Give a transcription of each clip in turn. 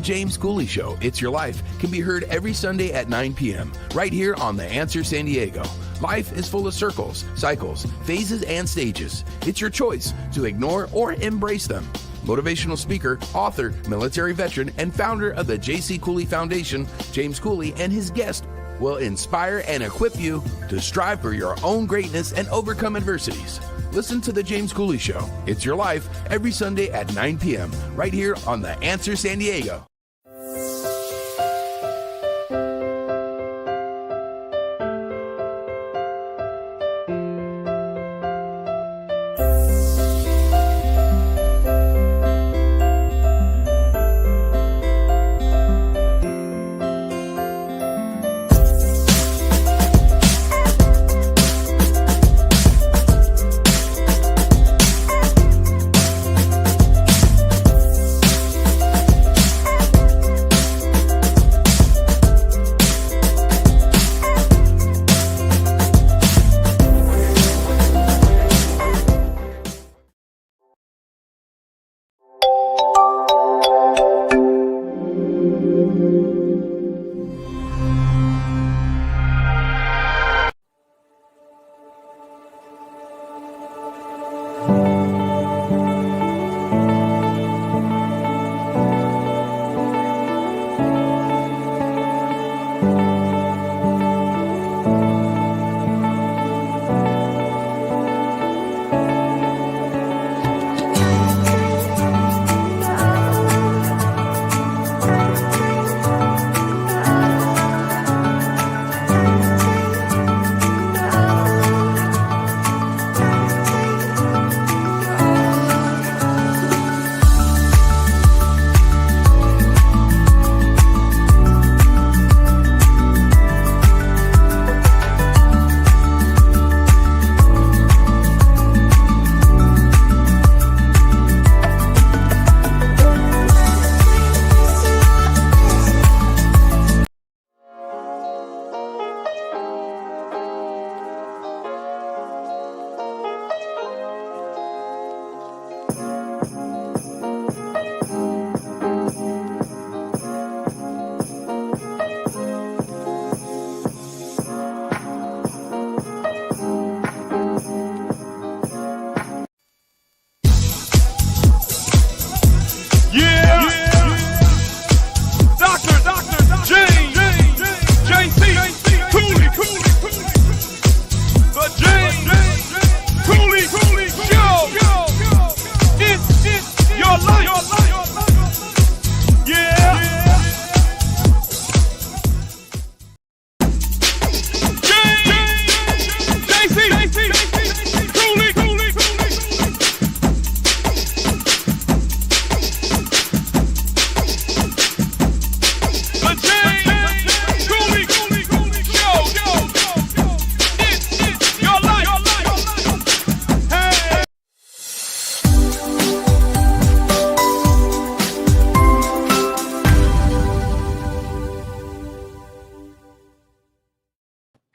James Cooley Show, It's Your Life, can be heard every Sunday at 9 p.m. right here on The Answer San Diego. Life is full of circles, cycles, phases, and stages. It's your choice to ignore or embrace them. Motivational speaker, author, military veteran, and founder of the J.C. Cooley Foundation, James Cooley, and his guest will inspire and equip you to strive for your own greatness and overcome adversities. Listen to The James Cooley Show, It's Your Life, every Sunday at 9 p.m. right here on The Answer San Diego.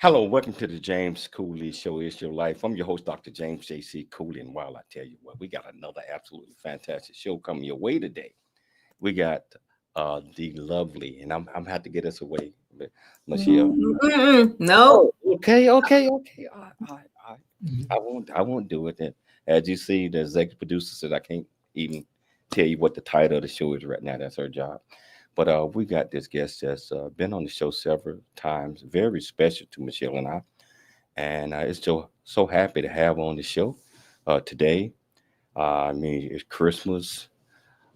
Hello, welcome to the James Cooley Show, It's Your Life. I'm your host, Dr. James J.C. Cooley, and while I tell you what, we got another absolutely fantastic show coming your way today. We got the lovely, and I'm had to get us away, Michelle. No. Oh, okay. I won't do it. And as you see, the executive producer said I can't even tell you what the title of the show is right now. That's her job. But we got this guest that's been on the show several times, very special to Michelle and I. And it's so happy to have on the show today. I mean, it's Christmas,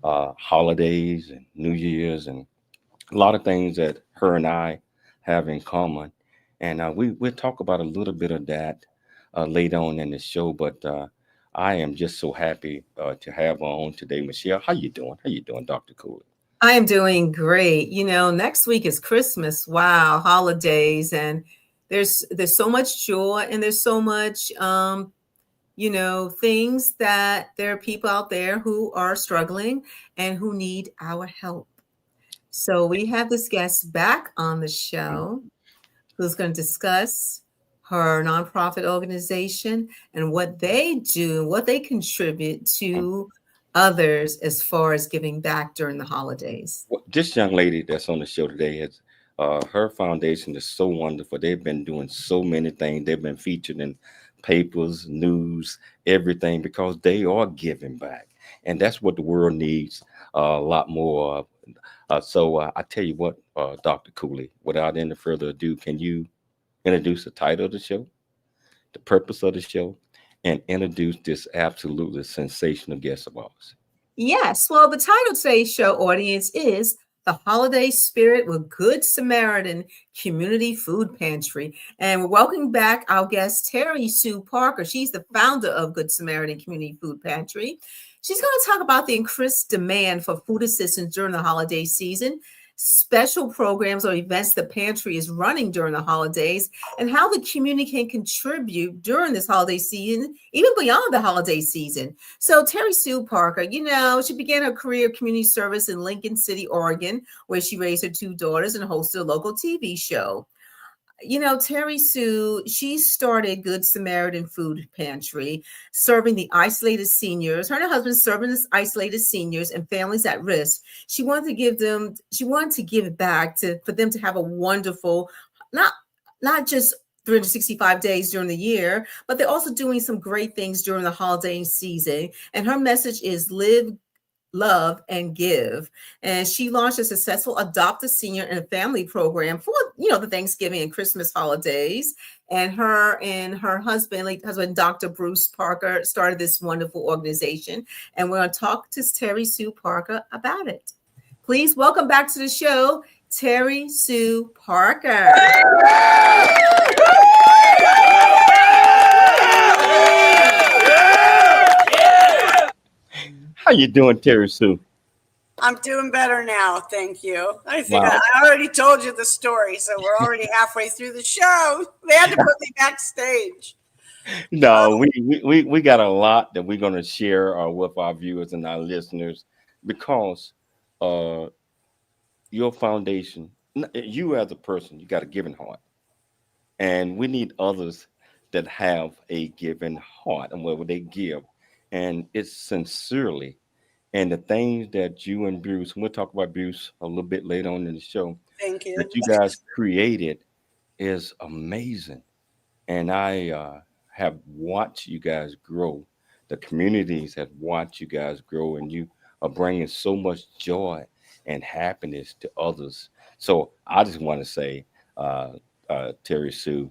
holidays, and New Year's, and a lot of things that her and I have in common. And we'll talk about a little bit of that later on in the show. But I am just so happy to have her on today. Michelle, how you doing? How you doing, Dr. Cooley? I am doing great. You know, next week is Christmas. Wow, holidays, and there's so much joy, and there's so much things that there are people out there who are struggling and who need our help. So we have this guest back on the show who's going to discuss her nonprofit organization and what they do, what they contribute to others as far as giving back during the holidays? Well, this young lady that's on the show today has her foundation is so wonderful. They've been doing so many things. They've been featured in papers, news, everything because they are giving back, and that's what the world needs a lot more of. So I tell you what, Dr. Cooley, without any further ado, can you introduce the title of the show, the purpose of the show, and introduce this absolutely sensational guest of ours? Yes. Well, the title of today's show audience is The Holiday Spirit with Good Samaritan Community Food Pantry. And we're welcoming back our guest, Teri Sue Parker. She's the founder of Good Samaritan Community Food Pantry. She's going to talk about the increased demand for food assistance during the holiday season, special programs or events the pantry is running during the holidays, and how the community can contribute during this holiday season, even beyond the holiday season. So Teri Sue Parker, she began her career of community service in Lincoln City, Oregon, where she raised her two daughters and hosted a local TV show. Teri Sue, she started Good Samaritan Food Pantry, serving the isolated seniors. Her and her husband serving the isolated seniors and families at risk. She wanted to give back for them to have a wonderful, not just 365 days during the year, but they're also doing some great things during the holiday season. And her message is live, love, and give. And she launched a successful adopt a senior and family program for the Thanksgiving and Christmas holidays. And her husband, Dr. Bruce Parker, started this wonderful organization. And we're going to talk to Teri Sue Parker about it. Please welcome back to the show, Teri Sue Parker. How you doing, Teri Sue? I'm doing better now, thank you. I think Wow. I already told you the story, so we're already halfway through the show. They had to put me backstage. No, we got a lot that we're going to share with our viewers and our listeners because your foundation, you as a person, you got a giving heart, and we need others that have a giving heart and where they give, and it's sincerely. And the things that you and Bruce, and we'll talk about Bruce a little bit later on in the show, Thank you. that you guys created is amazing. And I have watched you guys grow. The communities have watched you guys grow, and you are bringing so much joy and happiness to others. So I just want to say, Teri Sue,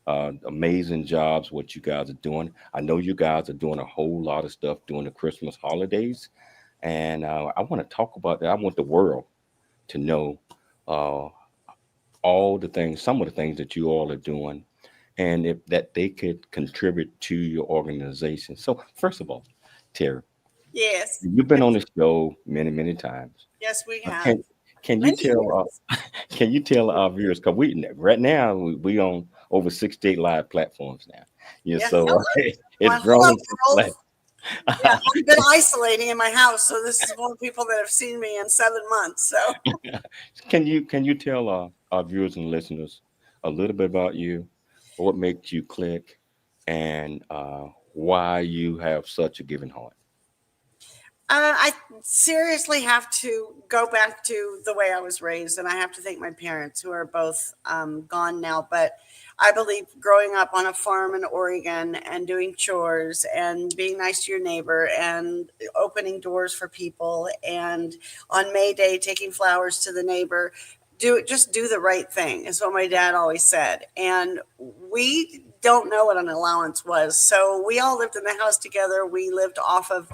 amazing jobs what you guys are doing. I know you guys are doing a whole lot of stuff during the Christmas holidays, and I want to talk about that. I want the world to know all the things, some of the things that you all are doing, and if that they could contribute to your organization. So first of all, Teri, Yes. you've been on the show many, many times. Yes, we have. Can you tell can you tell our viewers, because right now we on over 68 live platforms now. Yeah, So hello. it's grown. Hello, yeah, I've been isolating in my house, so this is one of the people that have seen me in 7 months. So Can you tell our viewers and listeners a little bit about you, what makes you click, and why you have such a giving heart? I seriously have to go back to the way I was raised, and I have to thank my parents, who are both gone now. But I believe growing up on a farm in Oregon and doing chores and being nice to your neighbor and opening doors for people, and on May Day taking flowers to the neighbor, just do the right thing is what my dad always said. And we don't know what an allowance was, so we all lived in the house together. We lived off of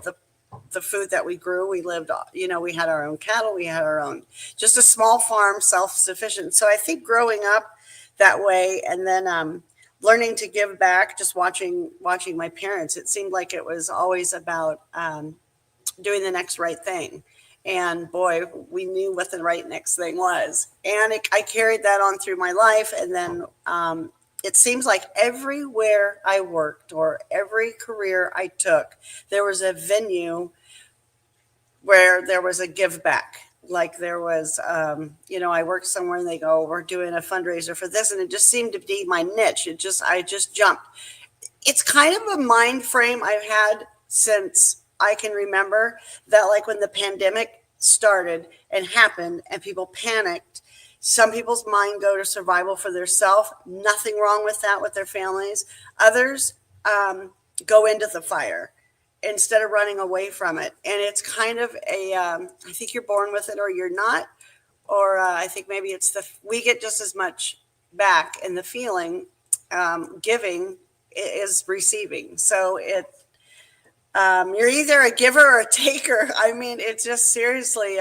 the food that we grew. We lived, we had our own cattle, we had our own, just a small farm, self-sufficient. So I think growing up that way, and then learning to give back, just watching my parents, it seemed like it was always about doing the next right thing. And boy, we knew what the right next thing was. And I carried that on through my life. And then it seems like everywhere I worked or every career I took, there was a venue where there was a give back. Like there was, I worked somewhere and they go, we're doing a fundraiser for this. And it just seemed to be my niche. I just jumped. It's kind of a mind frame I've had since I can remember that, like when the pandemic started and happened and people panicked, some people's mind go to survival for their self. Nothing wrong with that with their families. Others go into the fire instead of running away from it. And it's kind of I think you're born with it or you're not. Or I think maybe it's we get just as much back in the feeling. Giving is receiving. So you're either a giver or a taker. I mean, it's just seriously,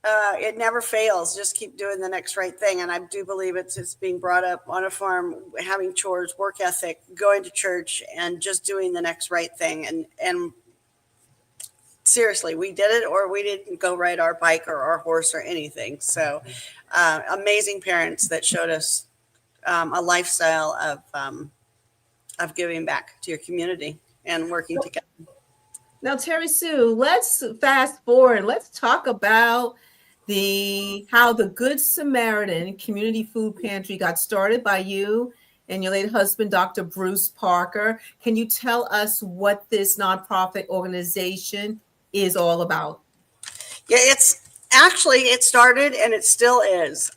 it never fails. Just keep doing the next right thing. And I do believe it's being brought up on a farm, having chores, work ethic, going to church, and just doing the next right thing. And seriously, we did it, or we didn't go ride our bike or our horse or anything. So amazing parents that showed us a lifestyle of giving back to your community and working together. Now, Teri Sue, let's fast forward. Let's talk about how the Good Samaritan Community Food Pantry got started by you and your late husband, Dr. Bruce Parker. Can you tell us what this nonprofit organization is all about? Yeah, it started and it still is.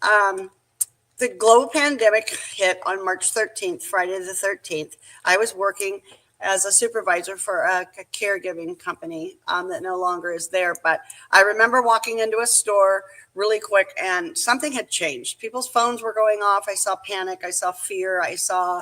The global pandemic hit on March 13th, Friday the 13th. I was working as a supervisor for a caregiving company that no longer is there. But I remember walking into a store really quick and something had changed. People's phones were going off. I saw panic. I saw fear. I saw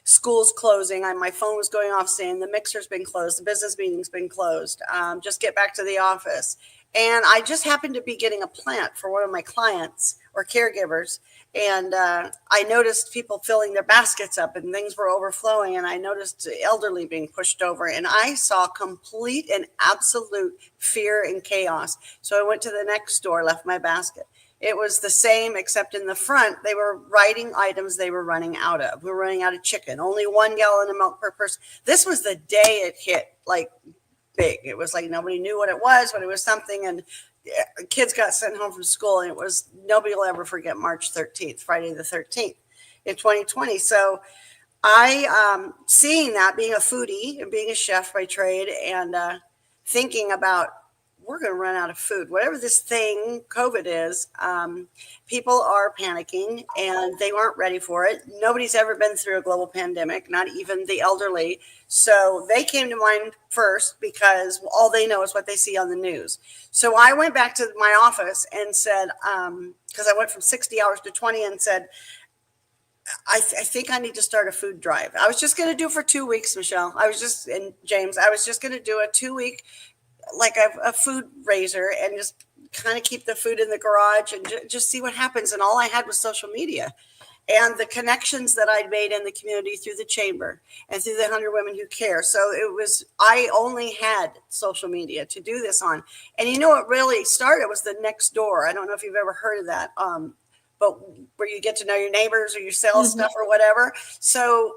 schools closing. My phone was going off saying the mixer's been closed. The business meeting's been closed. Just get back to the office. And I just happened to be getting a plant for one of my clients or caregivers. And I noticed people filling their baskets up and things were overflowing. And I noticed the elderly being pushed over. And I saw complete and absolute fear and chaos. So I went to the next store, left my basket. It was the same, except in the front, they were writing items they were running out of. We were running out of chicken, only 1 gallon of milk per person. This was the day it hit, like, big. It was like nobody knew what it was, but it was something. And kids got sent home from school, and it was, nobody will ever forget March 13th, Friday the 13th in 2020. So I, seeing that, being a foodie and being a chef by trade, and thinking about, we're going to run out of food. Whatever this thing, COVID is, people are panicking and they weren't ready for it. Nobody's ever been through a global pandemic, not even the elderly. So they came to mind first because all they know is what they see on the news. So I went back to my office and said, because I went from 60 hours to 20, and said, I think I need to start a food drive. I was just going to do for 2 weeks, Michelle. And James, I was just going to do a 2-week, like a food raiser, and just kind of keep the food in the garage and just see what happens. And all I had was social media and the connections that I'd made in the community through the chamber and through the 100 Women Who Care. So I only had social media to do this on. And you know, what really started was the next door. I don't know if you've ever heard of that. But where you get to know your neighbors or you sell stuff or whatever. So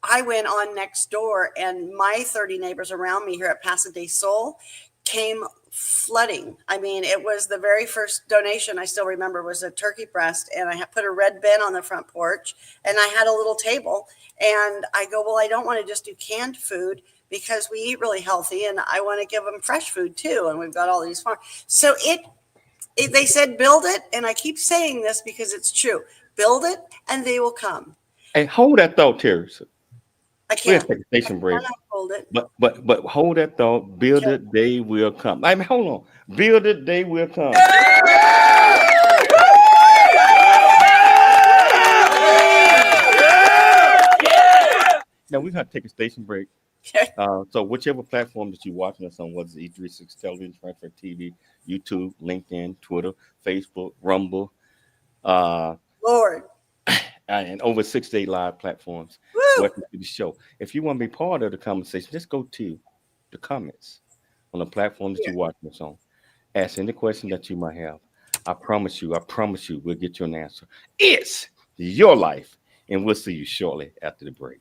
I went on next door, and my 30 neighbors around me here at Paso de Sol came flooding. I mean, it was the very first donation I still remember was a turkey breast, and I had put a red bin on the front porch, and I had a little table, and I go, well, I don't want to just do canned food because we eat really healthy, and I want to give them fresh food too. And we've got all these farms. So they said, build it. And I keep saying this because it's true. Build it and they will come. Hey, hold that thought, Teri. I can't. We'll take a station break. Hold it. But hold that thought. Build it, they will come. I mean, hold on. Build it, they will come. Now we're gonna take a station break. Okay. So whichever platform that you're watching us on, whether it's E36 Television, Transfer TV, YouTube, LinkedIn, Twitter, Facebook, Rumble, Lord. and over 68 live platforms. Woo! Welcome to the show. If you want to be part of the conversation, just go to the comments on the platform that you're watching us on. Ask any question that you might have. I promise you, we'll get you an answer. It's your life, and we'll see you shortly after the break.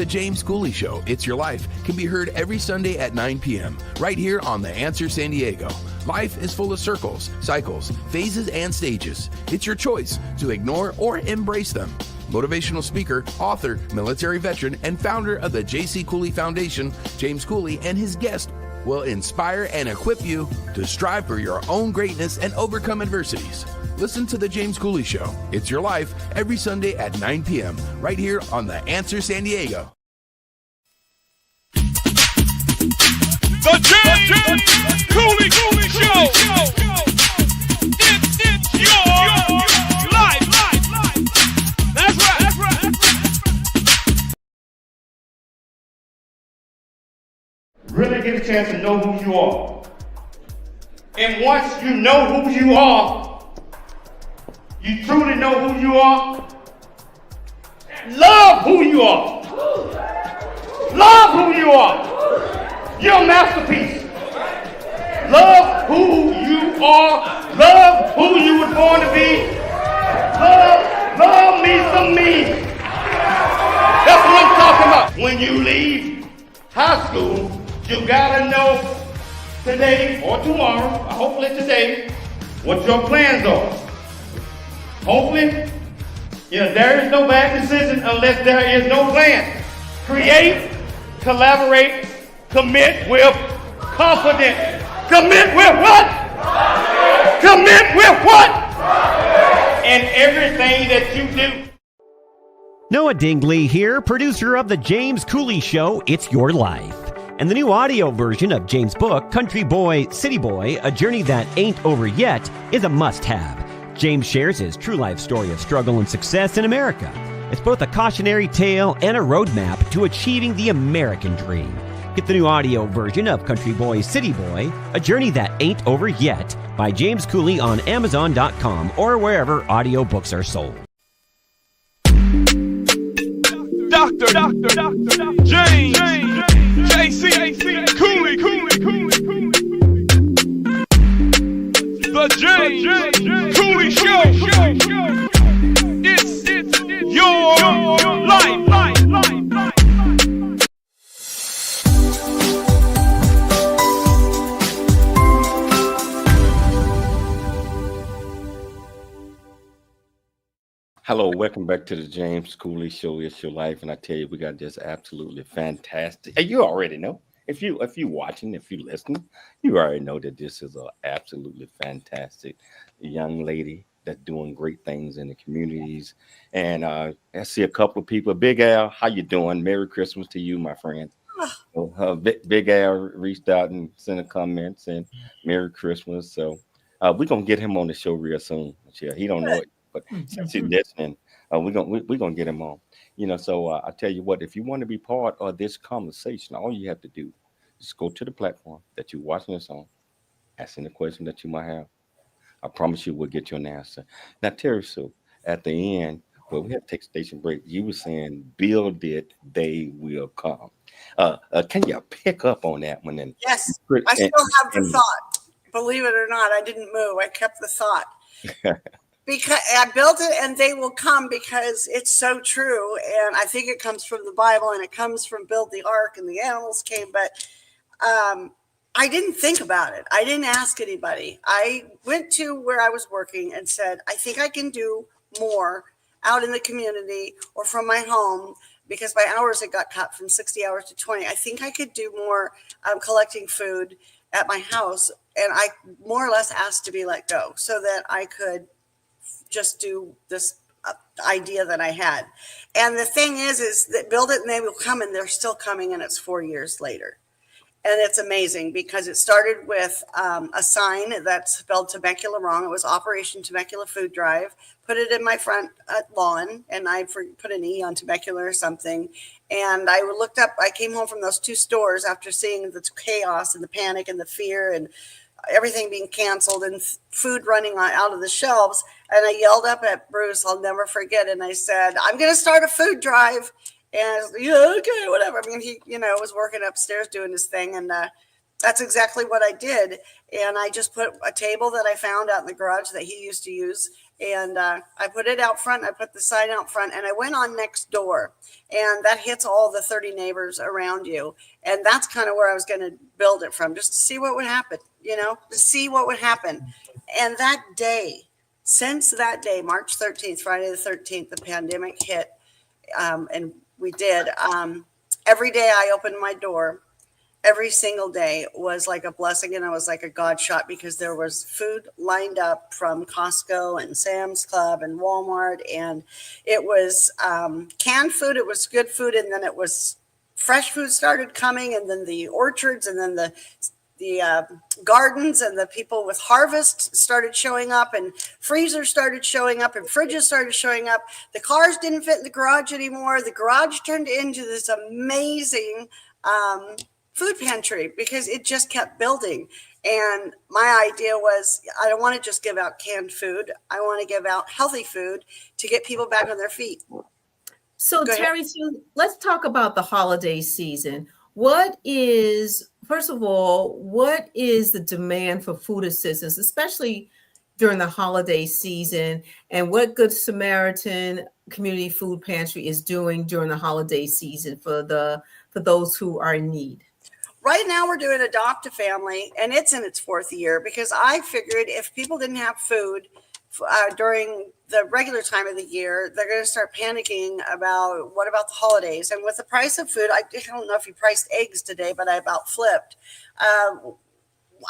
James Cooley Show, It's Your Life, can be heard every Sunday at 9 p.m. right here on The Answer San Diego. Life is full of circles, cycles, phases, and stages. It's your choice to ignore or embrace them. Motivational speaker, author, military veteran, and founder of the J.C. Cooley Foundation, James Cooley and his guest will inspire and equip you to strive for your own greatness and overcome adversities. Listen to The James Cooley Show, It's Your Life, every Sunday at 9 p.m. right here on The Answer San Diego. The James Cooley Show. It's your life. That's right. Really get a chance to know who you are. And once you know who you are, you truly know who you are, love who you are. Love who you are. You're a masterpiece. Love who you are. Love who you were born to be. Love me some me. That's what I'm talking about. When you leave high school, you gotta know today or tomorrow, or hopefully today, what your plans are. Hopefully, there is no bad decision unless there is no plan. Create, collaborate, commit with confidence. Commit with what? Commit with what? In everything that you do. Noah Dingley here, producer of The James Cooley Show, It's Your Life. And the new audio version of James' book, Country Boy, City Boy, A Journey That Ain't Over Yet, is a must-have. James shares his true life story of struggle and success in America. It's both a cautionary tale and a roadmap to achieving the American dream. Get the new audio version of Country Boy, City Boy, A Journey That Ain't Over Yet by James Cooley on Amazon.com or wherever audiobooks are sold. Dr. James J.C. Cooley. The James Cooley Show. It's your life. Hello, welcome back to the James Cooley Show. It's Your Life, and I tell you, we got this absolutely fantastic. And you already know, if you watching, if you listening, you already know that this is an absolutely fantastic young lady that's doing great things in the communities. And I see a couple of people. Big Al, how you doing? Merry Christmas to you, my friend. Big Al reached out and sent a comment saying Merry Christmas. So we're gonna get him on the show real soon. He don't know it. But since he's listening, we're gonna get him on. So I tell you what, if you want to be part of this conversation, all you have to do is go to the platform that you're watching this on, asking the question that you might have. I promise you we'll get you an answer. Now, Teri Sue, at the end, well, we have to take a station break. You were saying, build it, they will come. Can you pick up on that one? Yes, I still have the thought. Believe it or not, I didn't move. I kept the thought. Because I built it and they will come, because it's so true. And I think it comes from the Bible, and it comes from build the ark and the animals came. But I didn't think about it. I didn't ask anybody. I went to where I was working and said, I think I can do more out in the community or from my home, because my hours had got cut from 60 hours to 20. I think I could do more collecting food at my house. And I more or less asked to be let go so that I could just do this idea that I had. And the thing is that build it and they will come, and they're still coming, and it's 4 years later. And it's amazing, because it started with a sign that spelled Temecula wrong. It was Operation Temecula Food Drive. Put it in my front lawn, and I put an E on Temecula or something. And I looked up, I came home from those two stores after seeing the chaos and the panic and the fear and everything being canceled and food running out of the shelves. And I yelled up at Bruce, I'll never forget. And I said, I'm going to start a food drive. And I was like, yeah, okay, whatever. I mean, he, was working upstairs doing his thing. And That's exactly what I did. And I just put a table that I found out in the garage that he used to use. And I put it out front. I put the sign out front, and I went on next door. And that hits all the 30 neighbors around you. And that's kind of where I was going to build it from, just to see what would happen, to see what would happen. And that day, since that day, March 13th, Friday the 13th, the pandemic hit. And we did. Every day I opened my door. Every single day was like a blessing, and I was like a God shot, because there was food lined up from Costco and Sam's Club and Walmart, and it was canned food. It was good food, and then it was fresh food started coming, and then the orchards, and then the gardens, and the people with harvest started showing up, and freezers started showing up, and fridges started showing up. The cars didn't fit in the garage anymore. The garage turned into this amazing food pantry, because it just kept building. And my idea was, I don't want to just give out canned food. I want to give out healthy food to get people back on their feet. So Teri Sue, let's talk about the holiday season. First of all, what is the demand for food assistance, especially during the holiday season, and what Good Samaritan Community Food Pantry is doing during the holiday season for those who are in need? Right now we're doing Adopt a Family, and it's in its 4th year, because I figured if people didn't have food during the regular time of the year, they're going to start panicking about what about the holidays. And with the price of food, I don't know if you priced eggs today, but I about flipped.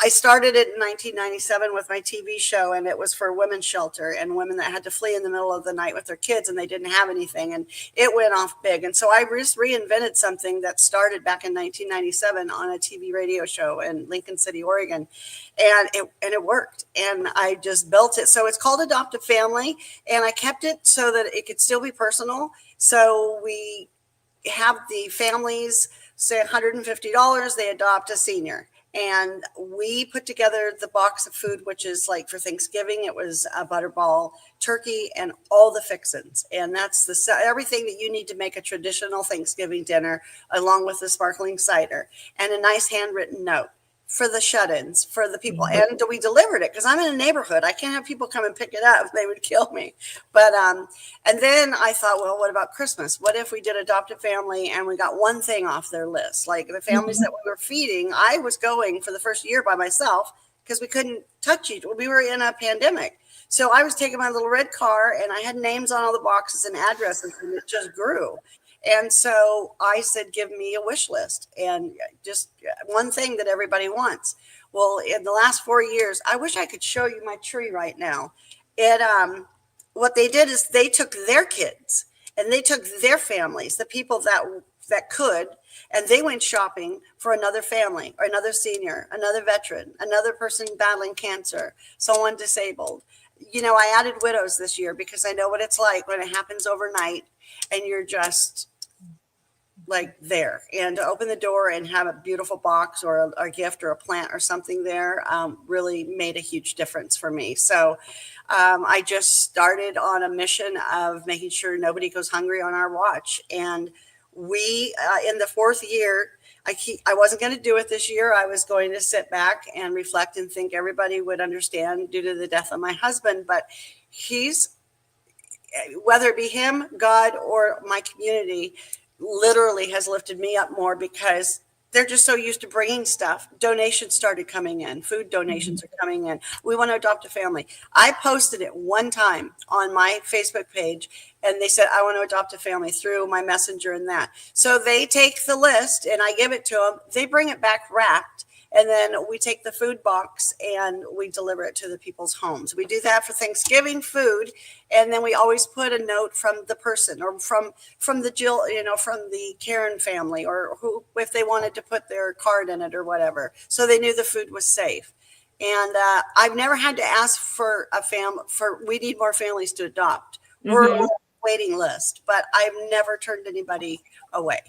I started it in 1997 with my TV show, and it was for a women's shelter and women that had to flee in the middle of the night with their kids, and they didn't have anything, and it went off big. And so I just reinvented something that started back in 1997 on a TV radio show in Lincoln City, Oregon, and it worked. And I just built it. So it's called Adopt a Family, and I kept it so that it could still be personal. So we have the families say $150, they adopt a senior. And we put together the box of food, which is like for Thanksgiving, it was a butterball turkey and all the fixins. And that's everything that you need to make a traditional Thanksgiving dinner, along with the sparkling cider and a nice handwritten note for the shut-ins, for the people. And we delivered it, because I'm in a neighborhood. I can't have people come and pick it up. They would kill me. But and then I thought, well, what about Christmas? What if we did Adopt a Family and we got one thing off their list? Like the families that we were feeding, I was going for the first year by myself, because we couldn't touch each. We were in a pandemic. So I was taking my little red car, and I had names on all the boxes and addresses, and it just grew. And so I said, give me a wish list, and just one thing that everybody wants. Well, in the last 4 years, I wish I could show you my tree right now. What they did is they took their kids and they took their families, the people that could, and they went shopping for another family or another senior, another veteran, another person battling cancer, someone disabled. I added widows this year, because I know what it's like when it happens overnight and you're just like there. And to open the door and have a beautiful box or a gift or a plant or something there really made a huge difference for me. So I just started on a mission of making sure nobody goes hungry on our watch. And we, in the 4th year, I wasn't going to do it this year. I was going to sit back and reflect and think everybody would understand due to the death of my husband. But whether it be him, God, or my community, literally has lifted me up more, because they're just so used to bringing stuff. Donations started coming in. Food donations are coming in. We want to adopt a family. I posted it one time on my Facebook page, and they said, I want to adopt a family, through my messenger and that. So they take the list, and I give it to them. They bring it back wrapped. And then we take the food box and we deliver it to the people's homes. We do that for Thanksgiving food. And then we always put a note from the person, or from the Jill, from the Karen family, or who, if they wanted to put their card in it or whatever. So they knew the food was safe. And I've never had to ask for we need more families to adopt. We're on a waiting list, but I've never turned anybody away.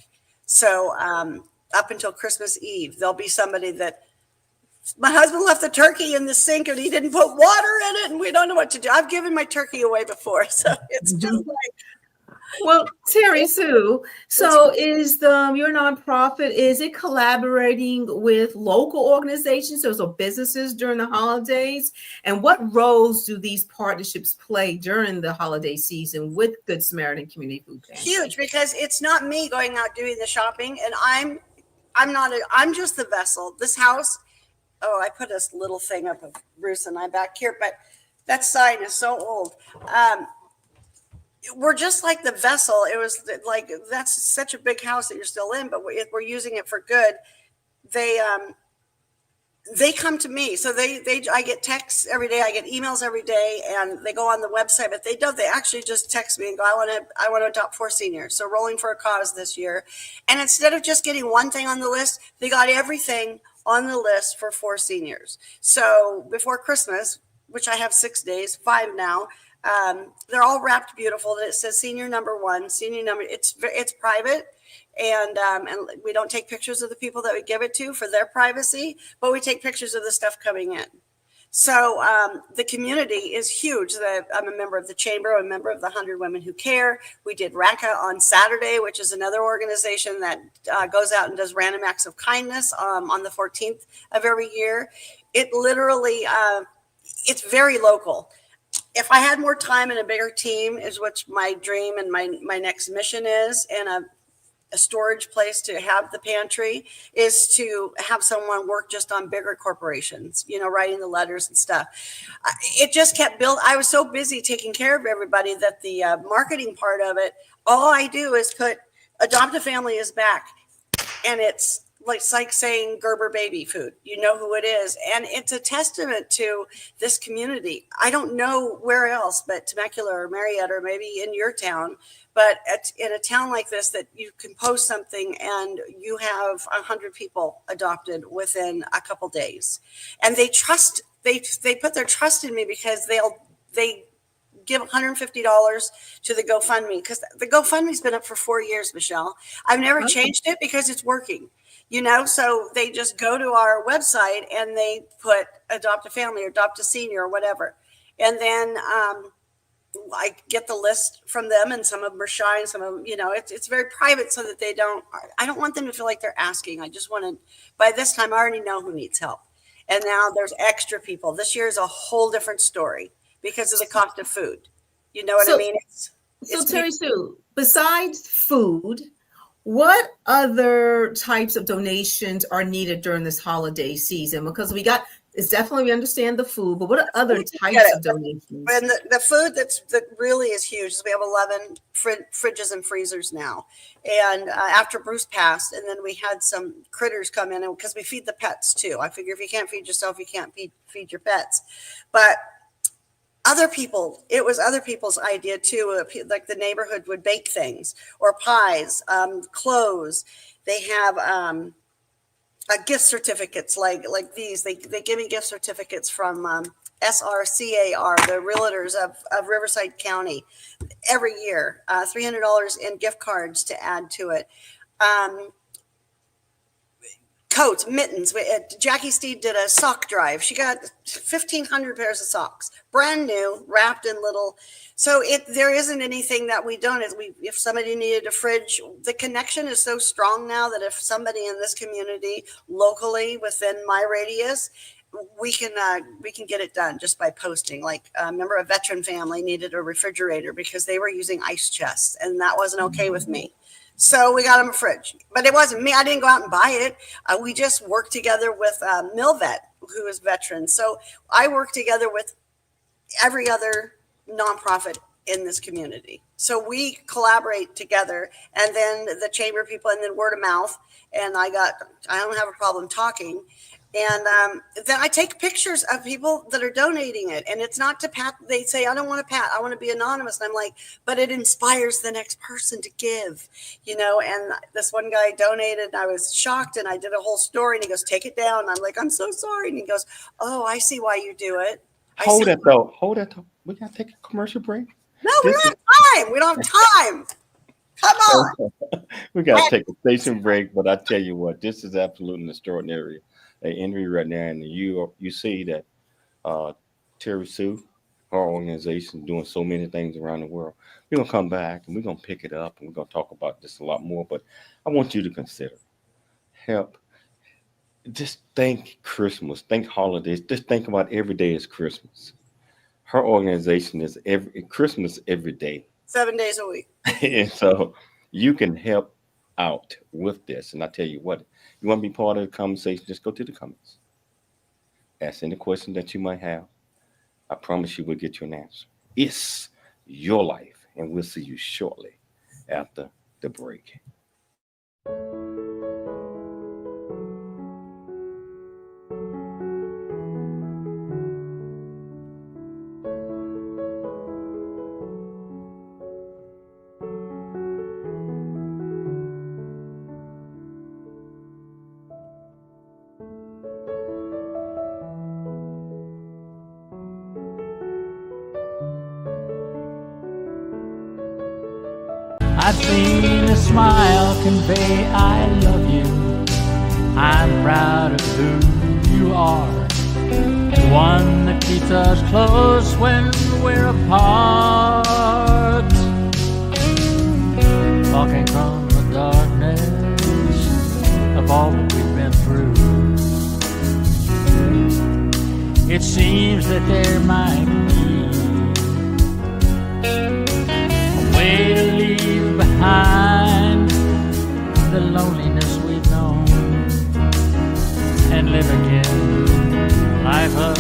So, up until Christmas Eve, there'll be somebody that, my husband left the turkey in the sink and he didn't put water in it, and we don't know what to do. I've given my turkey away before. So it's just like, Well, Teri Sue, so is your nonprofit, is it collaborating with local organizations, so businesses during the holidays? And what roles do these partnerships play during the holiday season with Good Samaritan Community Food Pantry? Huge, because it's not me going out doing the shopping, and I'm just the vessel. This house, oh, I put this little thing up of Bruce and I back here, but that sign is so old. We're just like the vessel. It was like, that's such a big house that you're still in, but we're using it for good. They come to me. So I get texts every day. I get emails every day, and they go on the website, but they actually just text me and go, I want to adopt 4 seniors. So Rolling for a Cause this year. And instead of just getting one thing on the list, they got everything on the list for 4 seniors. So before Christmas, which I have 6 days, 5 now, they're all wrapped beautiful. It says senior number 1, senior number. It's private. And we don't take pictures of the people that we give it to for their privacy, but we take pictures of the stuff coming in. So the community is huge. I'm a member of the chamber, I'm a member of the 100 Women Who Care. We did RACA on Saturday, which is another organization that goes out and does random acts of kindness on the 14th of every year. It literally, it's very local. If I had more time and a bigger team, is what my dream and my next mission is, and a storage place to have the pantry, is to have someone work just on bigger corporations, writing the letters and stuff. It just kept building. I was so busy taking care of everybody that the marketing part of it, all I do is put Adopt a Family is back. And it's like saying Gerber baby food, you know who it is. And it's a testament to this community. I don't know where else but Temecula or Marietta, or maybe in your town, but in a town like this, that you can post something and you have 100 people adopted within a couple days. And they put their trust in me, because they give $150 to the GoFundMe, because the GoFundMe's been up for 4 years, Michelle. I've never changed it because it's working. So they just go to our website and they put Adopt a Family or Adopt a Senior or whatever. And then I get the list from them, and some of them are shy, and some of them, it's very private, so that I don't want them to feel like they're asking. I just want to, by this time, I already know who needs help. And now there's extra people. This year is a whole different story because of the cost of food. You know what I mean? So Teri Sue, besides food, what other types of donations are needed during this holiday season? Because we understand the food, but what are other types of donations? And the food that really is huge is we have 11 fridges and freezers now. And after Bruce passed, and then we had some critters come in, because we feed the pets too. I figure if you can't feed yourself, you can't feed your pets. But it was other people's idea too. Like the neighborhood would bake things or pies, clothes. They have gift certificates like these. They give me gift certificates from SRCAR, the realtors of Riverside County, every year. $300 in gift cards to add to it. Coats, mittens. Jackie Steed did a sock drive. She got 1,500 pairs of socks, brand new, wrapped in little. So there isn't anything that we don't. If somebody needed a fridge, the connection is so strong now that if somebody in this community, locally within my radius, we can get it done just by posting. Like, remember, a veteran family needed a refrigerator because they were using ice chests, and that wasn't okay with me. So we got them a fridge, but it wasn't me. I didn't go out and buy it. We just worked together with Milvet, who is veteran. So I work together with every other nonprofit in this community. So we collaborate together, and then the chamber people, and then word of mouth. And I don't have a problem talking. And then I take pictures of people that are donating it. And it's not to pat. They say, I don't want to pat. I want to be anonymous. And I'm like, but it inspires the next person to give, and this one guy donated, and I was shocked, and I did a whole story, and he goes, take it down. And I'm like, I'm so sorry. And he goes, oh, I see why you do it. Hold it though. We got to take a commercial break. No, we don't have time. We don't have time. Come on. We got to take a station break. But I tell you what, this is absolutely extraordinary. Entry right now, and you see that Teri Sue Her organization doing so many things around the world. We're going to come back and we're going to pick it up and we're going to talk about this a lot more. But I want you to consider help. Just think Christmas, think holidays. Just think about every day is Christmas. Her organization is Christmas every day. 7 days a week. And so you can help out with this. And I tell you what, you want to be part of the conversation, just go to the comments. Ask any question that you might have. I promise you we'll get you an answer. It's your life. And we'll see you shortly after the break. I've seen a smile convey I love you. I'm proud of who you are. The one that keeps us close when we're apart. Walking from the darkness of all that we've been through. It seems that there might be a way to leave behind the loneliness we've known and live again life of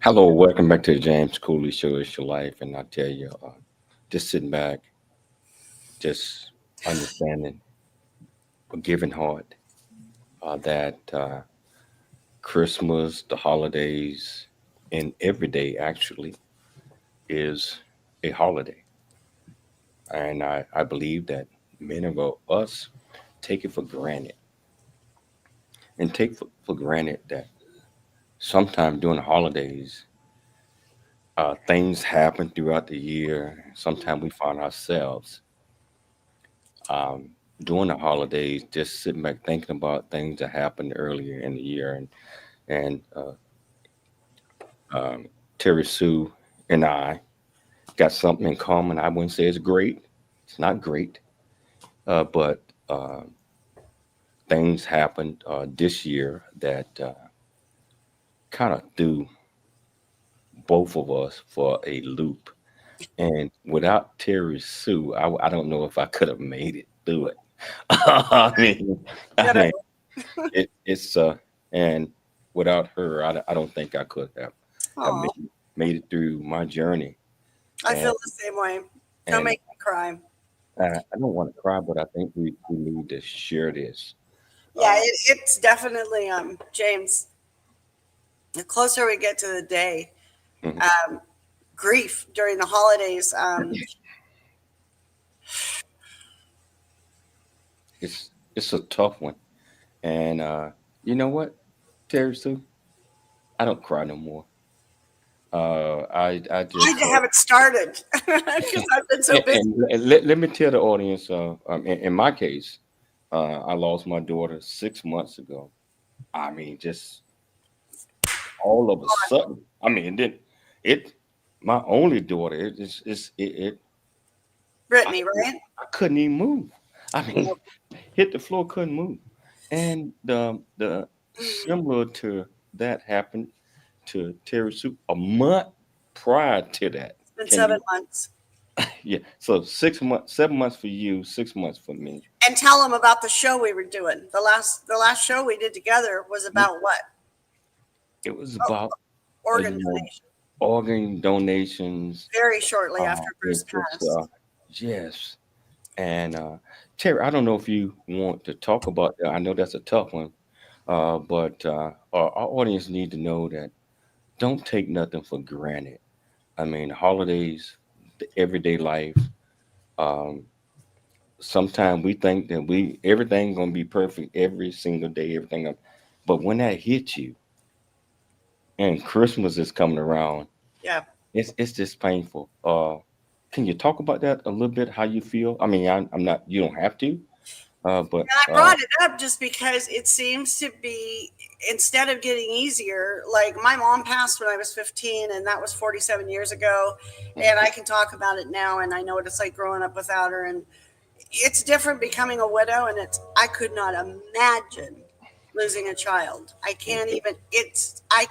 Hello, welcome back to the James Cooley Show. It's your life, and I tell you, just sitting back, just understanding, a giving heart, that Christmas, the holidays, and every day actually is a holiday, and I believe that many of us take it for granted, and take for granted that sometime during the holidays, things happen throughout the year. Sometimes we find ourselves um, during the holidays just sitting back thinking about things that happened earlier in the year, and um, Teri Sue and I got something in common. I wouldn't say it's great. It's not great, but things happened this year that kind of threw both of us for a loop. And without Terry Sue, I don't know if I could have made it through it. I mean, I Ditto. mean, it's and without her, I don't think I could have Aw, made it through my journey. I And feel the same way. Don't and make me cry. I don't want to cry, but I think we need to share this. Yeah, it's definitely James. The closer we get to the day, Mhm. grief during the holidays. It's a tough one, and you know what, Terry Sue, I don't cry no more. I I just haven't started because I've been so busy. and let me tell the audience. In my case, I lost my daughter 6 months ago. I mean, just all of a sudden. I mean, then it my only daughter. It I, Brittany, right? I couldn't even move. I mean, Yep. hit the floor, couldn't move. And the similar to that happened to Terry Sue a month prior to that. It's been Can 7 months. Yeah. So 6 months, 7 months for you, 6 months for me. And tell them about the show we were doing. The last show we did together was about what? It was Oh, about organ you know donation. organ donations. Very shortly after It's Bruce just passed. yes. And Terry, I don't know if you want to talk about that. I know that's a tough one, but our audience need to know that don't take nothing for granted. I mean, holidays, the everyday life. Um, Sometimes we think that we everything gonna be perfect every single day, everything. But when that hits you, and Christmas is coming around, Yeah. it's just painful. Can you talk about that a little bit? How you feel? I mean, I'm not. You don't have to. But And I brought it up just because it seems to be, instead of getting easier, like my mom passed when I was 15, and that was 47 years ago. And I can talk about it now, and I know what it's like growing up without her. And it's different becoming a widow, and I could not imagine losing a child. I can't even, I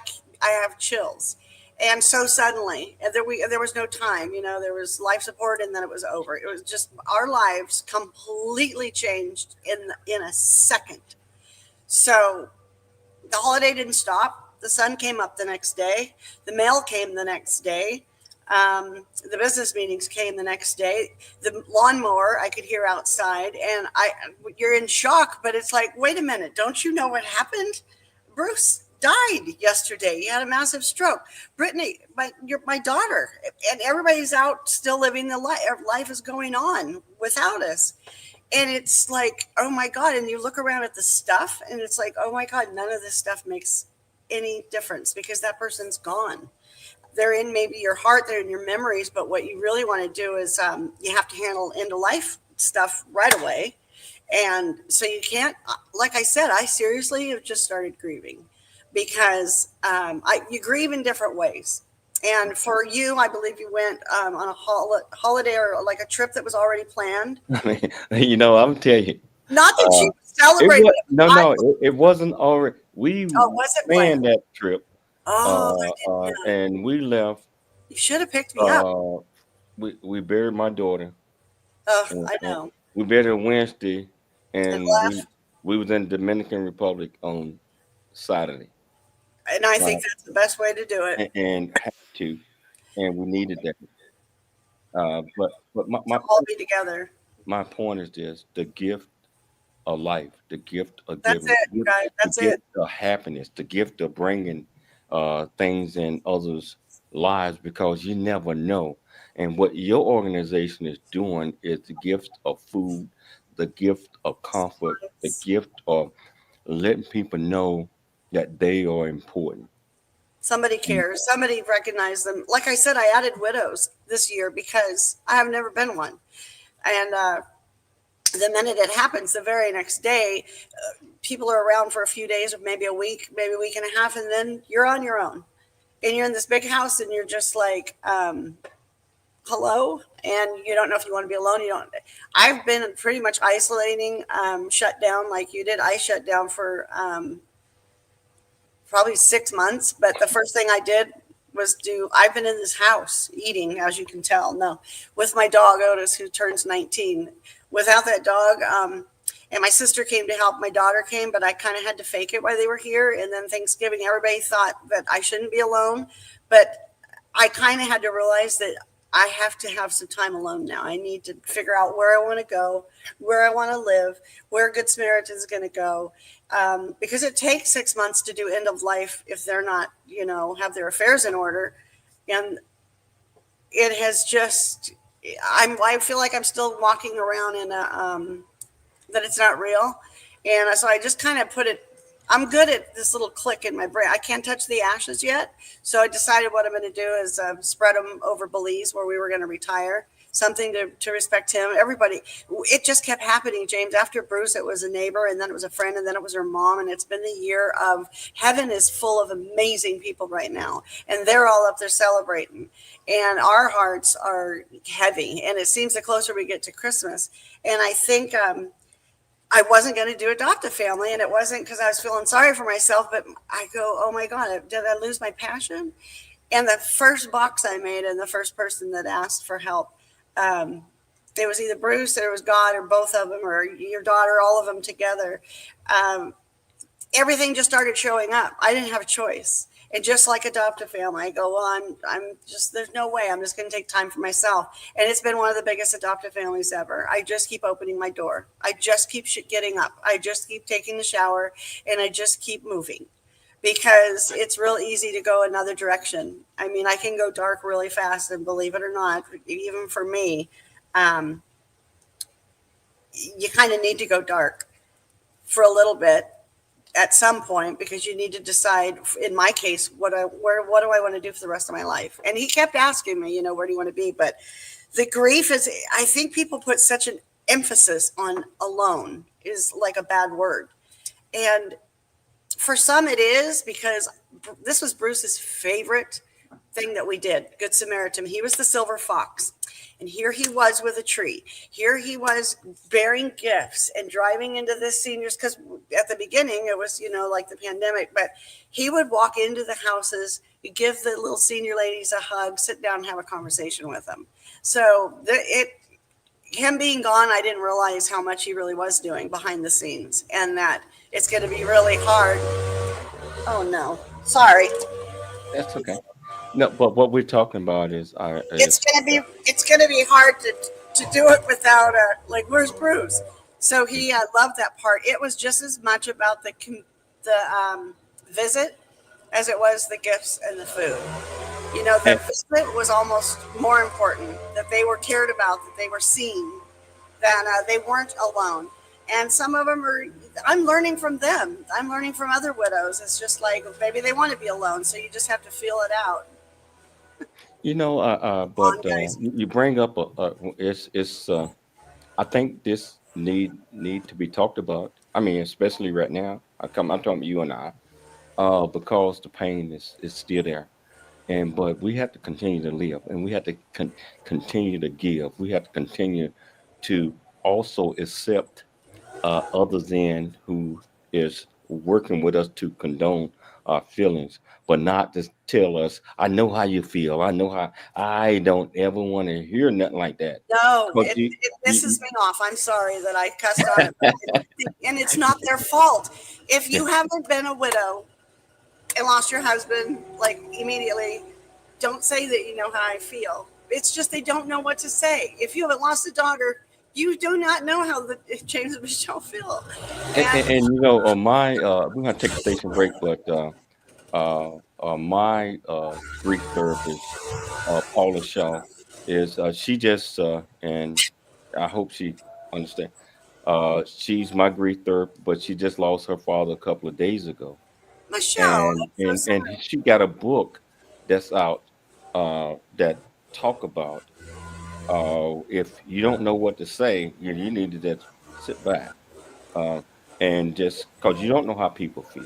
have chills. And so suddenly, and there was no time, there was life support, and then it was over. It was just our lives completely changed in a second. So the holiday didn't stop. The sun came up the next day. The mail came the next day. The business meetings came the next day. The lawnmower I could hear outside, and you're in shock, but it's like, wait a minute, don't you know what happened? Bruce died yesterday. He had a massive stroke. Brittany, my daughter, and everybody's out still living the life. Life is going on without us. And it's like, oh my God. And you look around at the stuff, and it's like, oh my God, none of this stuff makes any difference because that person's gone. They're in maybe your heart, they're in your memories, but what you really want to do is you have to handle end of life stuff right away. And so you can't, like I said, I seriously have just started grieving because you grieve in different ways. And for you, I believe you went on a holiday or like a trip that was already planned. I mean, I'm tell you, Not that she uh, was celebrating. it wasn't already. We Wasn't planned. planned that trip, Oh, I didn't know. and we left. You should have picked me up. We buried my daughter. Oh, And, I know. we buried her Wednesday, and And left. we was in Dominican Republic on Saturday, And I uh, think that's the best way to do it, and had to, and we needed that. But to all be together. my point is this: the gift of life, the gift of That's giving, it, you guys. the That's gift it. of happiness, the gift of bringing things in others' lives because you never know. And what your organization is doing is the gift of food, the gift of comfort, the gift of letting people know that they are important. Somebody cares. Somebody recognized them. Like I said, I added widows this year because I have never been one. And the minute it happens, the very next day, people are around for a few days, or maybe a week, maybe a week and a half, and then you're on your own. And you're in this big house, and you're just like, hello, and you don't know if you want to be alone. You don't. I've been pretty much isolating, shut down like you did. I shut down for probably 6 months, but the first thing I did was I've been in this house eating, as you can tell, with my dog Otis, who turns 19. Without that dog, and my sister came to help. My daughter came, but I kind of had to fake it while they were here. And then Thanksgiving, everybody thought that I shouldn't be alone, but I kind of had to realize that I have to have some time alone now. I need to figure out where I want to go, where I want to live, where Good Samaritan is going to go. Because it takes 6 months to do end of life if they're not, have their affairs in order. And it has just, I feel like I'm still walking around in that it's not real. And so I just kind of I'm good at this little click in my brain. I can't touch the ashes yet. So I decided what I'm going to do is spread them over Belize, where we were going to retire. Something to respect him. Everybody, it just kept happening, James. After Bruce, it was a neighbor, and then it was a friend, and then it was her mom. And it's been the year of heaven is full of amazing people right now. And they're all up there celebrating. And our hearts are heavy. And it seems the closer we get to Christmas. And I think I wasn't going to do adopt a family, and it wasn't because I was feeling sorry for myself, but I go, oh my God, did I lose my passion? And the first box I made, and the first person that asked for help, it was either Bruce or it was God or both of them or your daughter, all of them together. Everything just started showing up. I didn't have a choice. And just like adopt a family, I go, well, I'm just, there's no way. I'm just going to take time for myself. And it's been one of the biggest adoptive families ever. I just keep opening my door. I just keep getting up. I just keep taking the shower, and I just keep moving, because it's real easy to go another direction. I mean, I can go dark really fast, and believe it or not, even for me, you kind of need to go dark for a little bit at some point, because you need to decide, in my case, what do I want to do for the rest of my life? And he kept asking me, where do you want to be? But the grief is, I think people put such an emphasis on alone is like a bad word. And for some it is, because this was Bruce's favorite thing that we did, Good Samaritan. He was the silver fox. And here he was with a tree. Here he was bearing gifts and driving into the seniors, because at the beginning it was, like the pandemic, but he would walk into the houses, give the little senior ladies a hug, sit down and have a conversation with them. So him being gone, I didn't realize how much he really was doing behind the scenes, and that it's going to be really hard. Oh no, sorry. That's okay. No, but what we're talking about is it's gonna be hard to do it without where's Bruce? So he loved that part. It was just as much about the visit as it was the gifts and the food. The visit was almost more important, that they were cared about, that they were seen, that they weren't alone. And some of them I'm learning from them. I'm learning from other widows. It's just like, maybe they want to be alone, so you just have to feel it out. But you bring up it's I think this need to be talked about. I mean, especially right now. I'm talking about you and I, because the pain is still there, but we have to continue to live, and we have to continue to give. We have to continue to also accept others in who is working with us to condone our feelings, but not to tell us, I know how you feel. I know how. I don't ever want to hear nothing like that. No, it pisses me off. I'm sorry that I cussed on it. And it's not their fault. If you haven't been a widow and lost your husband, immediately, don't say that you know how I feel. It's just they don't know what to say. If you haven't lost a daughter, you do not know how James and Michelle feel. We're gonna take a station break, but my grief therapist, Paula Shaw, is she just and I hope she understands. She's my grief therapist, but she just lost her father a couple of days ago, Michelle, and that's so and she got a book that's out that talk about if you don't know what to say, you need to just sit back uh, and just because you don't know how people feel.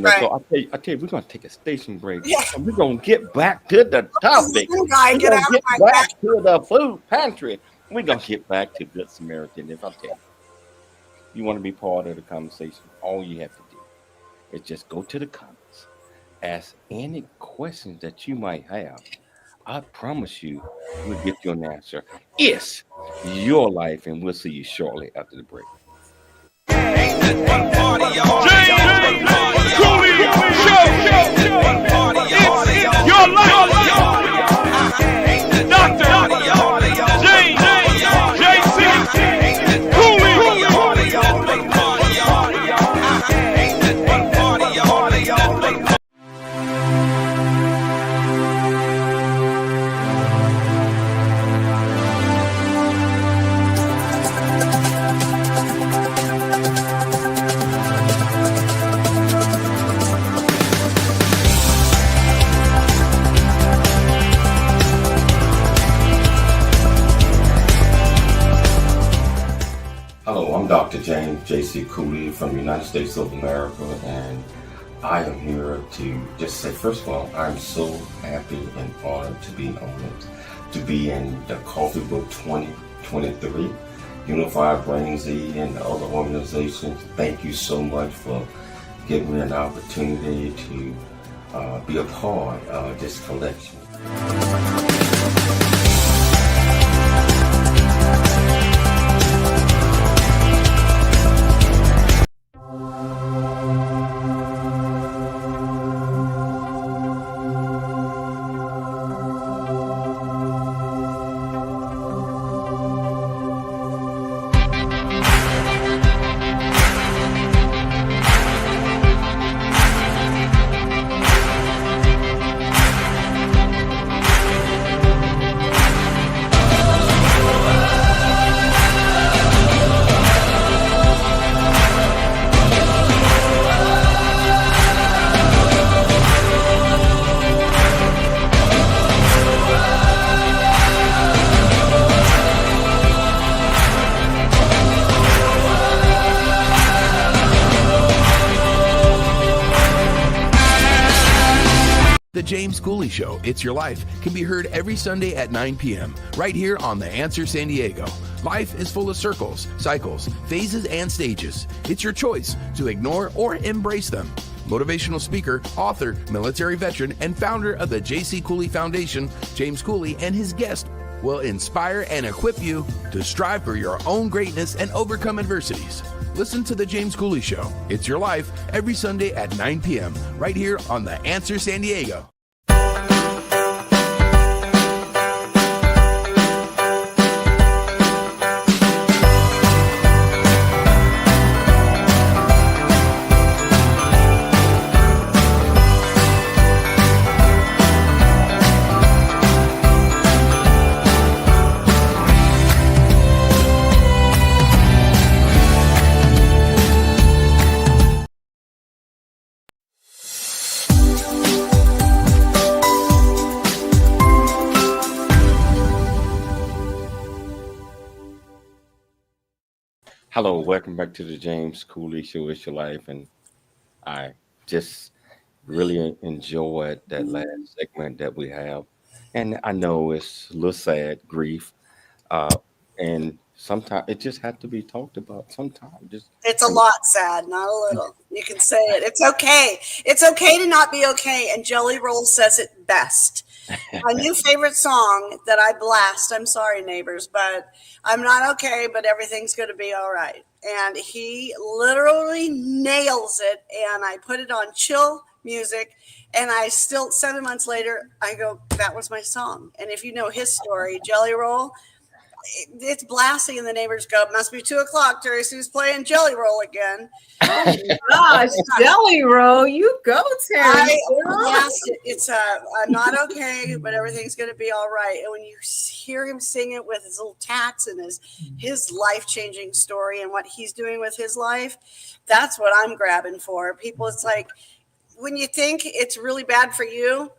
right. So I tell you, we're gonna take a station break, Yeah. and we're gonna get back to the topic. Listen, guy, We're get gonna out of get my back. back to the food pantry. We're gonna get back to Good Samaritan. If I tell you want to be part of the conversation, all you have to do is just go to the comments, ask any questions that you might have. I promise you, we'll get you an answer. It's your life, and we'll see you shortly after the break. Your life. Dr. James JC Hello, I'm Dr. James J.C. Cooley from the United States of America, and I am here to just say, first of all, I'm so happy and honored to be on it, to be in the Coffee Book 2023, Unified Brain Z, and the other organizations. Thank you so much for giving me an opportunity to be a part of this collection. The James Cooley Show, It's Your Life, can be heard every Sunday at 9 p.m. right here on The Answer San Diego. Life is full of circles, cycles, phases, and stages. It's your choice to ignore or embrace them. Motivational speaker, author, military veteran, and founder of the J.C. Cooley Foundation, James Cooley, and his guest will inspire and equip you to strive for your own greatness and overcome adversities. Listen to The James Cooley Show, It's Your Life, every Sunday at 9 p.m. right here on The Answer San Diego. Hello, welcome back to the James Cooley Show, It's Your Life, and I just really enjoyed that last segment that we have, and I know it's a little sad, grief, and sometimes it just had to be talked about. Sometimes just It's a lot sad, not a little. You can say it. It's okay. It's okay to not be okay. And Jelly Roll says it best. My new favorite song that I blast. I'm sorry, neighbors, but I'm not okay, but everything's going to be all right. And he literally nails it. And I put it on chill music. And I still, 7 months later, I go, that was my song. And if you know his story, Jelly Roll, it's blasting, and the neighbors go, must be 2:00. Teri Sue's playing Jelly Roll again. Gosh, Jelly Roll, you go, Terry. It's I'm not okay, but everything's going to be all right. And when you hear him sing it with his little tats and his life-changing story and what he's doing with his life, that's what I'm grabbing for. People, it's like, when you think it's really bad for you,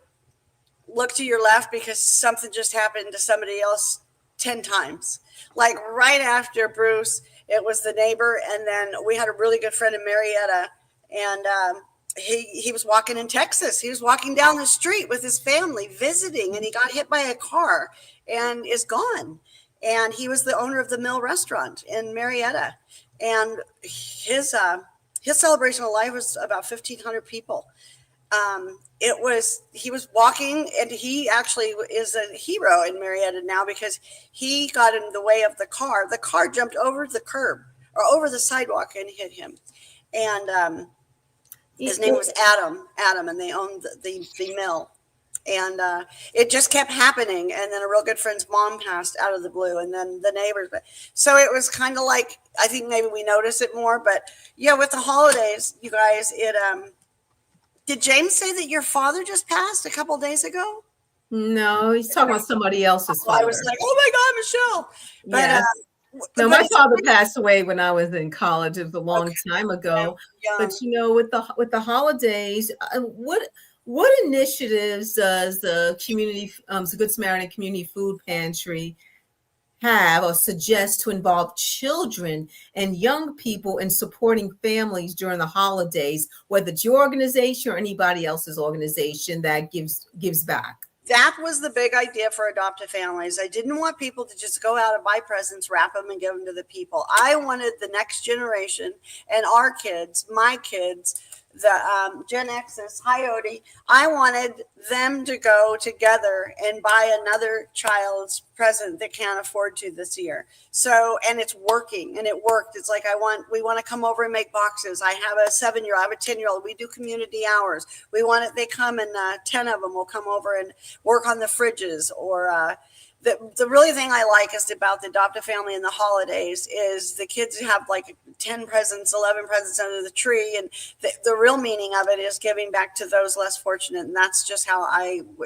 look to your left because something just happened to somebody else 10 times. Like right after Bruce, it was the neighbor. And then we had a really good friend in Marietta, and he was walking in Texas. He was walking down the street with his family visiting, and he got hit by a car and is gone. And he was the owner of the Mill restaurant in Marietta. And his celebration of life was about 1,500 people. He was walking, and he actually is a hero in Marietta now because he got in the way of the car. The car jumped over the curb or over the sidewalk and hit him. And his name was Adam, and they owned the mill. And it just kept happening. And then a real good friend's mom passed out of the blue, and then the neighbors. So it was kind of like, I think maybe we notice it more. But yeah, with the holidays, you guys, did James say that your father just passed a couple of days ago? No, he's talking about somebody else's father. I was like, oh my God, Michelle. But, yes. No, my father passed away when I was in college. It was a long time ago. But with the holidays, what initiatives does the community, the Good Samaritan Community Food Pantry have or suggest to involve children and young people in supporting families during the holidays, whether it's your organization or anybody else's organization that gives back? That was the big idea for adoptive families. I didn't want people to just go out and buy presents, wrap them, and give them to the people. I wanted the next generation and our kids, my kids, the Gen X's, hi Odie, I wanted them to go together and buy another child's present that can't afford to this year. So, and it's working, and it worked. It's like we want to come over and make boxes. I have a 7-year-old, I have a 10-year-old. We do community hours. We want it, they come, and 10 of them will come over and work on the fridges. Or the really thing I like is about the adoptive family in the holidays is the kids have like 10 presents, 11 presents under the tree. And the real meaning of it is giving back to those less fortunate. And that's just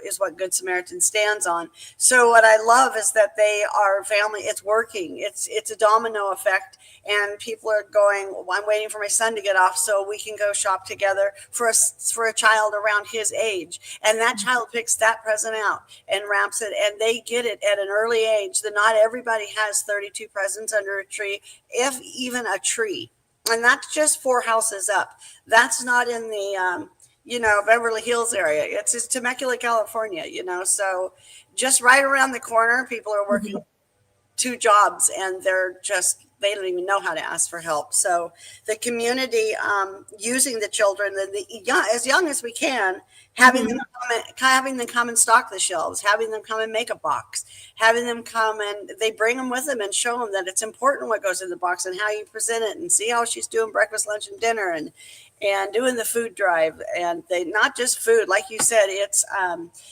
is what Good Samaritan stands on. So what I love is that they are family. It's working. It's a domino effect. And people are going, well, I'm waiting for my son to get off so we can go shop together for a child around his age. And that child picks that present out and wraps it, and they get it at an early age. That not everybody has 32 presents under a tree, if even a tree. And that's just 4 houses up. That's not in the Beverly Hills area. It's Temecula, California, so just right around the corner, people are working 2 jobs, and they don't even know how to ask for help. So the community using the children, as young as we can, having them come and stock the shelves, having them come and make a box, having them come, and they bring them with them and show them that it's important what goes in the box and how you present it, and see how she's doing breakfast, lunch, and dinner, and doing the food drive. And they not just food, like you said, it's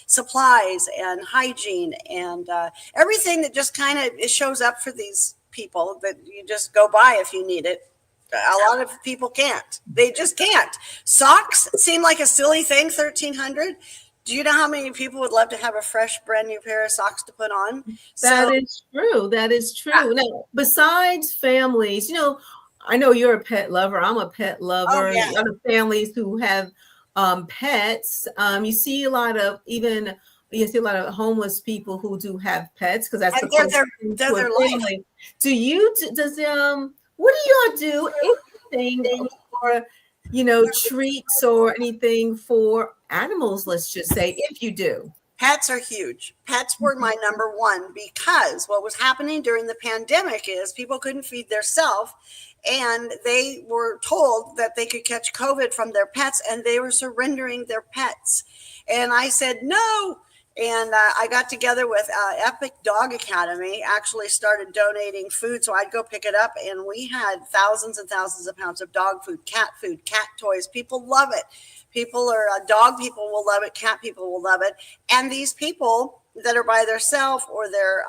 supplies and hygiene and everything that just kind of shows up for these people that you just go buy if you need it. A lot of people can't. They just can't. Socks seem like a silly thing, 1,300. Do you know how many people would love to have a fresh, brand new pair of socks to put on? That is true. That is true. Now, besides families, I know you're a pet lover. I'm a pet lover. Oh, yeah. Other families who have pets. You see a lot of homeless people who do have pets because that's they're their family. What do y'all do anything for treats or anything for animals? Let's just say, if you do. Pets are huge. Pets were my number one, because what was happening during the pandemic is people couldn't feed themselves, and they were told that they could catch COVID from their pets, and they were surrendering their pets. And I said, no. And I got together with Epic Dog Academy, actually started donating food. So I'd go pick it up, and we had thousands and thousands of pounds of dog food, cat toys. People love it. Dog people will love it. Cat people will love it. And these people that are by themselves, or they're,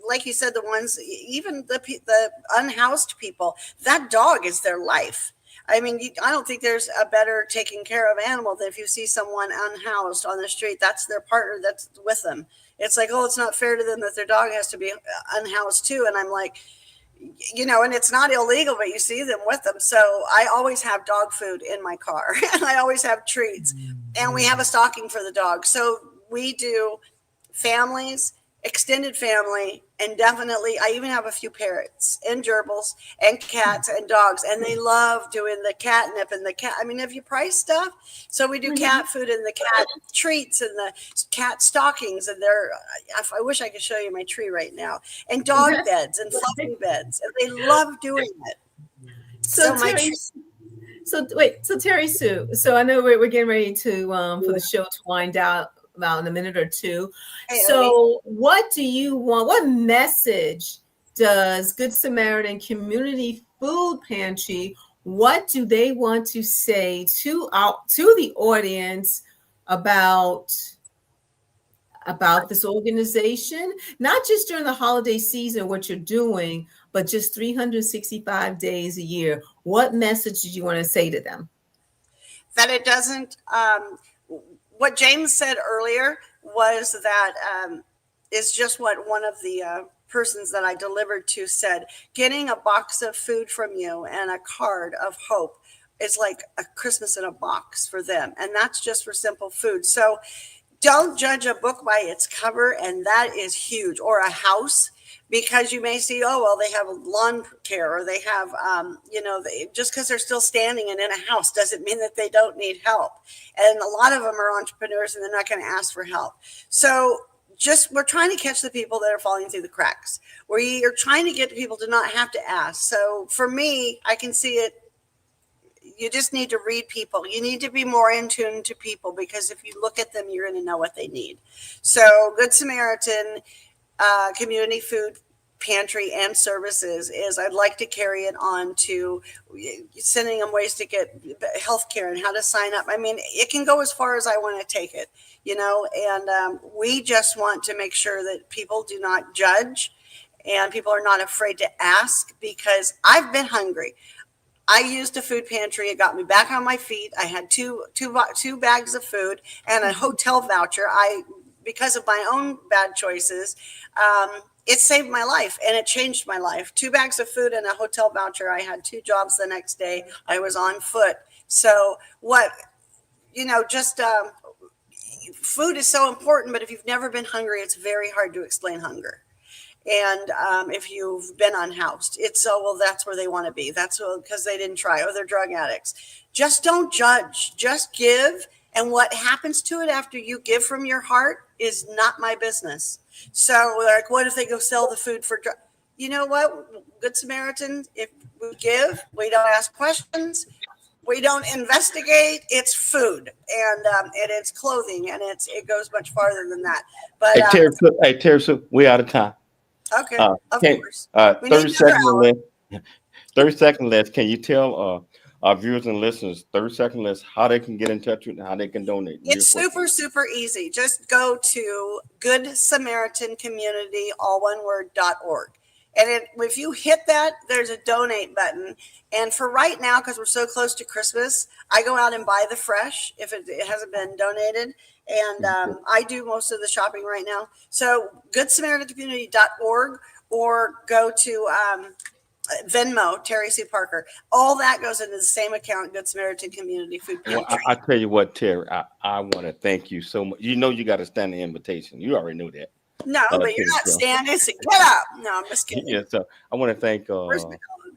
like you said, the ones, even the unhoused people, that dog is their life. I mean, I don't think there's a better taking care of animal than if you see someone unhoused on the street. That's their partner that's with them. It's like, oh, it's not fair to them that their dog has to be unhoused too. And I'm like, and it's not illegal, but you see them with them. So I always have dog food in my car and I always have treats, and we have a stocking for the dog. So we do families, extended family, and definitely I even have a few parrots and gerbils and cats and dogs, and they love doing the catnip and the cat. I mean, have you priced stuff? So we do cat food and the cat treats and the cat stockings, and I wish I could show you my tree right now, and dog beds and fluffy beds, and they love doing it. So Teri Sue, so I know we're getting ready to for the show to wind out about in a minute or two. So what do you want? What message does Good Samaritan Community Food Pantry, what do they want to say to the audience about this organization? Not just during the holiday season, what you're doing, but just 365 days a year. What message did you want to say to them? That it doesn't what James said earlier was that is just what one of the persons that I delivered to said. Getting a box of food from you and a card of hope is like a Christmas in a box for them. And that's just for simple food. So don't judge a book by its cover. And that is huge. Or a house, because you may see, oh, well, they have lawn care, or they have, just because they're still standing and in a house doesn't mean that they don't need help. And a lot of them are entrepreneurs and they're not going to ask for help. So we're trying to catch the people that are falling through the cracks. We are trying to get people to not have to ask. So for me, I can see it. You just need to read people. You need to be more in tune to people, because if you look at them, you're going to know what they need. So Good Samaritan Community Food Pantry and Services is, I'd like to carry it on to sending them ways to get health care and how to sign up. I mean, it can go as far as I want to take it, and we just want to make sure that people do not judge and people are not afraid to ask, because I've been hungry. I used a food pantry. It got me back on my feet. I had two bags of food and a hotel voucher. Because of my own bad choices, it saved my life and it changed my life. 2 bags of food and a hotel voucher. I had 2 jobs the next day. I was on foot. So food is so important, but if you've never been hungry, it's very hard to explain hunger. And if you've been unhoused, it's that's where they want to be. That's because they didn't try, or they're drug addicts. Just don't judge, just give. And what happens to it after you give from your heart is not my business. So like, what if they go sell the food for drugs? You know what? Good Samaritan, if we give, we don't ask questions. We don't investigate. It's food and it's clothing, and it goes much farther than that. But Teri Sue, we're out of time. Okay, of course. 30 seconds left. 30 seconds left. Can you tell our viewers and listeners, 30 seconds left, how they can get in touch with you and how they can donate? It's super easy. Just go to Good Samaritan Community, all one word, .org. And if you hit that, there's a donate button. And for right now, because we're so close to Christmas, I go out and buy the fresh if it hasn't been donated. And I do most of the shopping right now. So GoodSamaritanCommunity.org, or go to Venmo, Teri Sue Parker. All that goes into the same account, Good Samaritan Community Food Pantry. Well, I tell you what, Teri, I want to thank you so much. You got to stand the invitation. You already know that. No, but you're not standing. So get up. No, I'm just kidding. Yeah, so I want to thank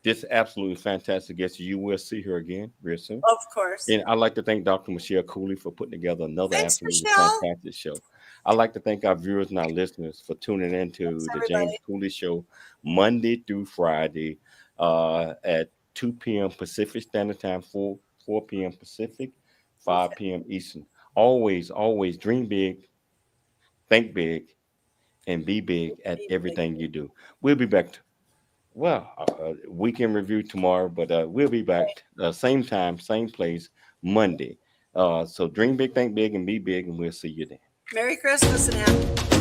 this absolutely fantastic guest. You will see her again real soon. Of course. And I'd like to thank Dr. Michelle Cooley for putting together another absolutely fantastic show. I'd like to thank our viewers and our listeners for tuning in to the James Cooley Show Monday through Friday at 2 p.m. Pacific Standard Time, 4 p.m. Pacific, 5 p.m. Eastern. Always dream big, think big, and be big at everything you do. We'll be back. Weekend review tomorrow, but we'll be back same time, same place, Monday. So dream big, think big, and be big, and we'll see you then. Merry Christmas and happy.